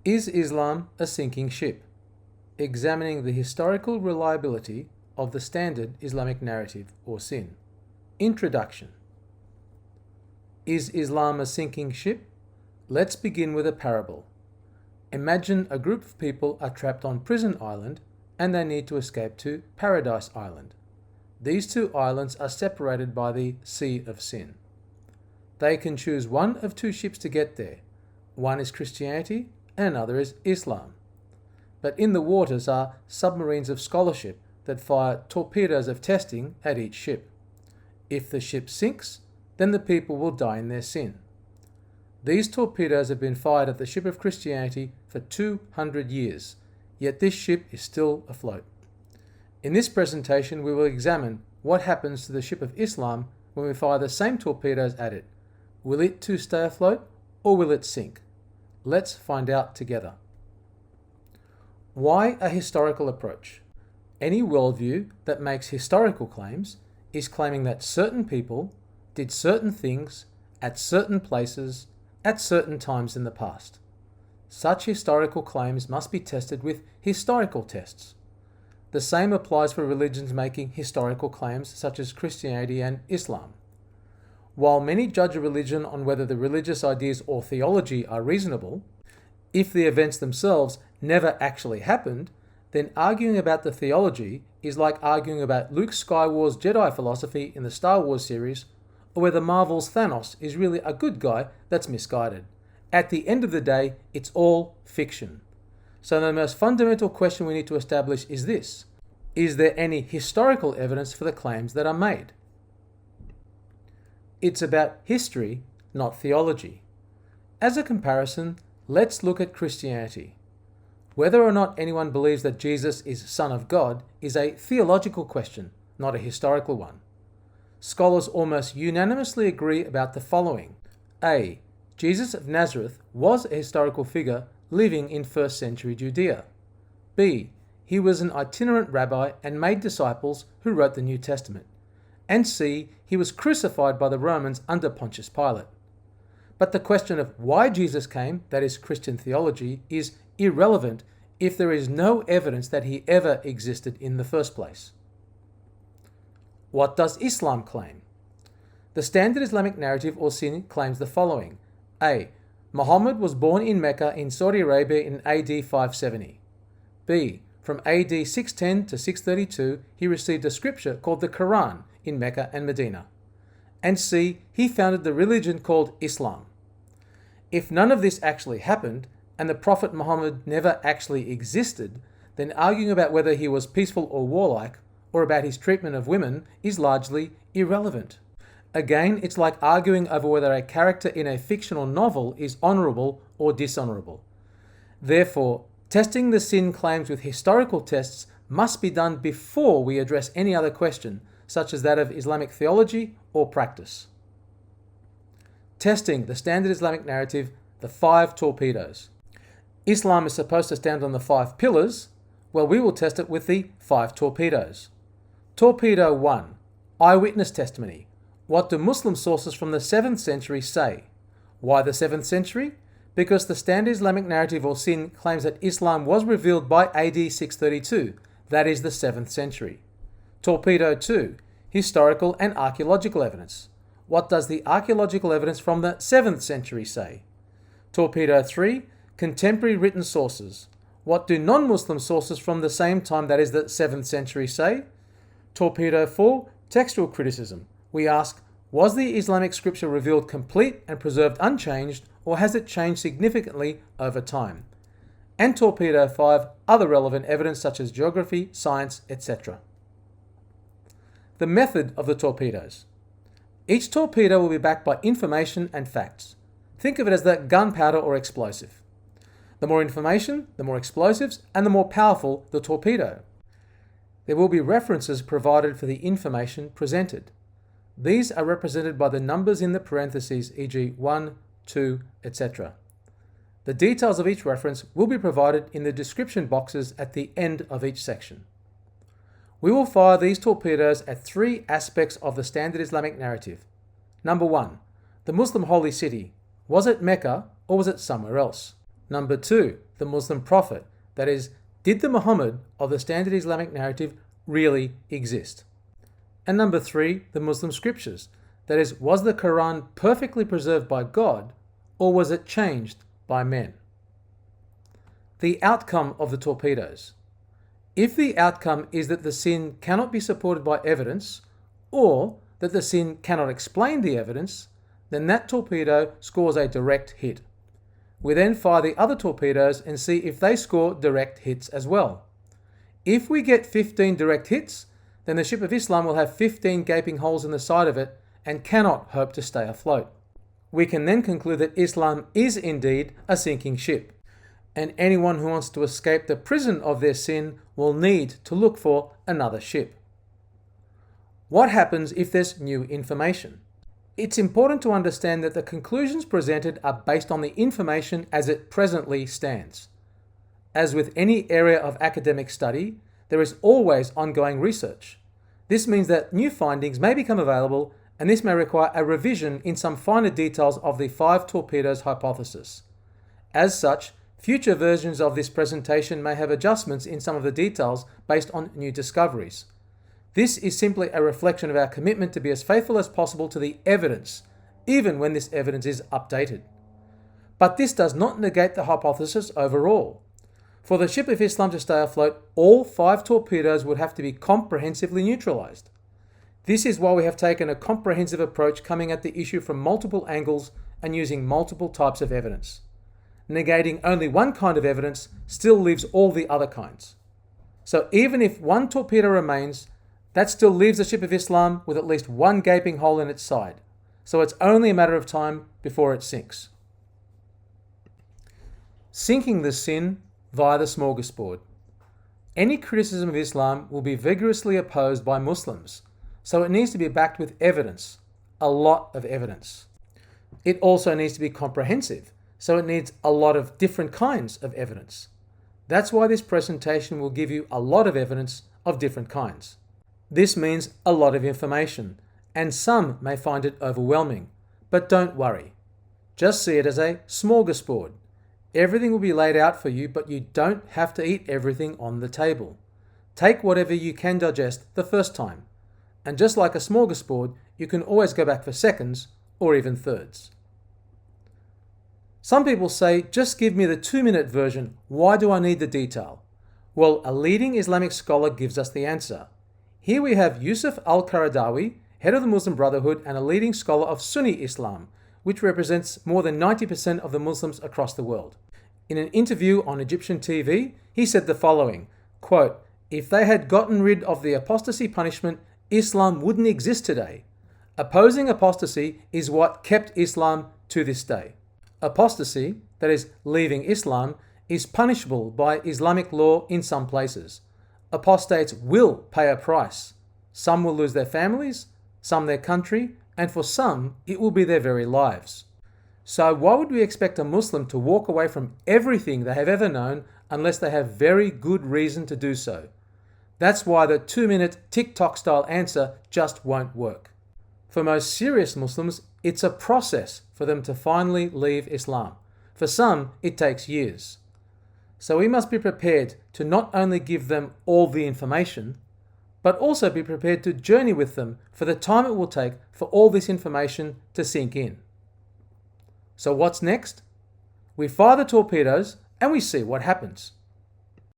Is Islam a sinking ship? Examining the historical reliability of the Standard Islamic Narrative, or S.I.N. Introduction. Is Islam a sinking ship? Let's begin with a parable. Imagine a group of people are trapped on Prison Island and they need to escape to Paradise Island. These two islands are separated by the Sea of Sin. They can choose one of two ships to get there. One is Christianity and another is Islam. But in the waters are submarines of scholarship that fire torpedoes of testing at each ship. If the ship sinks, then the people will die in their sin. These torpedoes have been fired at the ship of Christianity for 200 years, yet this ship is still afloat. In this presentation, we will examine what happens to the ship of Islam when we fire the same torpedoes at it. Will it too stay afloat, or will it sink? Let's find out together. Why a historical approach? Any worldview that makes historical claims is claiming that certain people did certain things at certain places at certain times in the past. Such historical claims must be tested with historical tests. The same applies for religions making historical claims such as Christianity and Islam. While many judge a religion on whether the religious ideas or theology are reasonable, if the events themselves never actually happened, then arguing about the theology is like arguing about Luke Skywalker's Jedi philosophy in the Star Wars series, or whether Marvel's Thanos is really a good guy that's misguided. At the end of the day, it's all fiction. So the most fundamental question we need to establish is this: is there any historical evidence for the claims that are made? It's about history, not theology. As a comparison, let's look at Christianity. Whether or not anyone believes that Jesus is Son of God is a theological question, not a historical one. Scholars almost unanimously agree about the following. A. Jesus of Nazareth was a historical figure living in 1st century Judea. B. He was an itinerant rabbi and made disciples who wrote the New Testament. And C. He was crucified by the Romans under Pontius Pilate. But the question of why Jesus came, that is Christian theology, is irrelevant if there is no evidence that he ever existed in the first place. What does Islam claim? The Standard Islamic Narrative, or S.I.N, claims the following. A. Muhammad was born in Mecca in Saudi Arabia in AD 570. B. From AD 610 to 632, he received a scripture called the Quran in Mecca and Medina. And C. He founded the religion called Islam. If none of this actually happened, and the Prophet Muhammad never actually existed, then arguing about whether he was peaceful or warlike, or about his treatment of women, is largely irrelevant. Again, it's like arguing over whether a character in a fictional novel is honourable or dishonourable. Therefore, testing the S.I.N claims with historical tests must be done before we address any other question, such as that of Islamic theology or practice. Testing the Standard Islamic Narrative, the 5 torpedoes. Islam is supposed to stand on the 5 pillars. Well, we will test it with the 5 torpedoes. Torpedo 1. Eyewitness Testimony. What do Muslim sources from the 7th century say? Why the 7th century? Because the Standard Islamic Narrative, or S.I.N, claims that Islam was revealed by AD 632, that is the 7th century. Torpedo 2. Historical and archaeological evidence. What does the archaeological evidence from the 7th century say? Torpedo 3. Contemporary written sources. What do non-Muslim sources from the same time, that is the 7th century, say? Torpedo 4. Textual criticism. We ask, was the Islamic scripture revealed complete and preserved unchanged, or has it changed significantly over time? And Torpedo 5. Other relevant evidence such as geography, science, etc. The method of the torpedoes. Each torpedo will be backed by information and facts. Think of it as the gunpowder or explosive. The more information, the more explosives, and the more powerful the torpedo. There will be references provided for the information presented. These are represented by the numbers in the parentheses, e.g. 1, 2, etc. The details of each reference will be provided in the description boxes at the end of each section. We will fire these torpedoes at 3 aspects of the Standard Islamic Narrative. Number 1. The Muslim holy city. Was it Mecca or was it somewhere else? Number 2, the Muslim prophet. That is, did the Muhammad of the Standard Islamic Narrative really exist? And number 3, the Muslim scriptures. That is, was the Quran perfectly preserved by God, or was it changed by men? The outcome of the torpedoes. If the outcome is that the sin cannot be supported by evidence, or that the sin cannot explain the evidence, then that torpedo scores a direct hit. We then fire the other torpedoes and see if they score direct hits as well. If we get 15 direct hits, then the ship of Islam will have 15 gaping holes in the side of it and cannot hope to stay afloat. We can then conclude that Islam is indeed a sinking ship, and anyone who wants to escape the prison of their sin will need to look for another ship. What happens if there's new information? It's important to understand that the conclusions presented are based on the information as it presently stands. As with any area of academic study, there is always ongoing research. This means that new findings may become available, and this may require a revision in some finer details of the 5 torpedoes hypothesis. As such, future versions of this presentation may have adjustments in some of the details based on new discoveries. This is simply a reflection of our commitment to be as faithful as possible to the evidence, even when this evidence is updated. But this does not negate the hypothesis overall. For the ship of Islam to stay afloat, all 5 torpedoes would have to be comprehensively neutralized. This is why we have taken a comprehensive approach, coming at the issue from multiple angles and using multiple types of evidence. Negating only one kind of evidence still leaves all the other kinds. So even if one torpedo remains, that still leaves the ship of Islam with at least one gaping hole in its side. So it's only a matter of time before it sinks. Sinking the sin via the smorgasbord. Any criticism of Islam will be vigorously opposed by Muslims, so it needs to be backed with evidence, a lot of evidence. It also needs to be comprehensive, so it needs a lot of different kinds of evidence. That's why this presentation will give you a lot of evidence of different kinds. This means a lot of information, and some may find it overwhelming, but don't worry. Just see it as a smorgasbord. Everything will be laid out for you, but you don't have to eat everything on the table. Take whatever you can digest the first time, and just like a smorgasbord, you can always go back for seconds or even thirds. Some people say, just give me the 2-minute version, why do I need the detail? Well, a leading Islamic scholar gives us the answer. Here we have Yusuf al-Qaradawi, head of the Muslim Brotherhood and a leading scholar of Sunni Islam, which represents more than 90% of the Muslims across the world. In an interview on Egyptian TV, he said the following, quote, "If they had gotten rid of the apostasy punishment, Islam wouldn't exist today. Opposing apostasy is what kept Islam to this day." Apostasy, that is, leaving Islam, is punishable by Islamic law in some places. Apostates will pay a price. Some will lose their families, some their country, and for some, it will be their very lives. So why would we expect a Muslim to walk away from everything they have ever known unless they have very good reason to do so? That's why the 2-minute TikTok style answer just won't work. For most serious Muslims, it's a process for them to finally leave Islam. For some, it takes years. So we must be prepared to not only give them all the information, but also be prepared to journey with them for the time it will take for all this information to sink in. So what's next? We fire the torpedoes and we see what happens.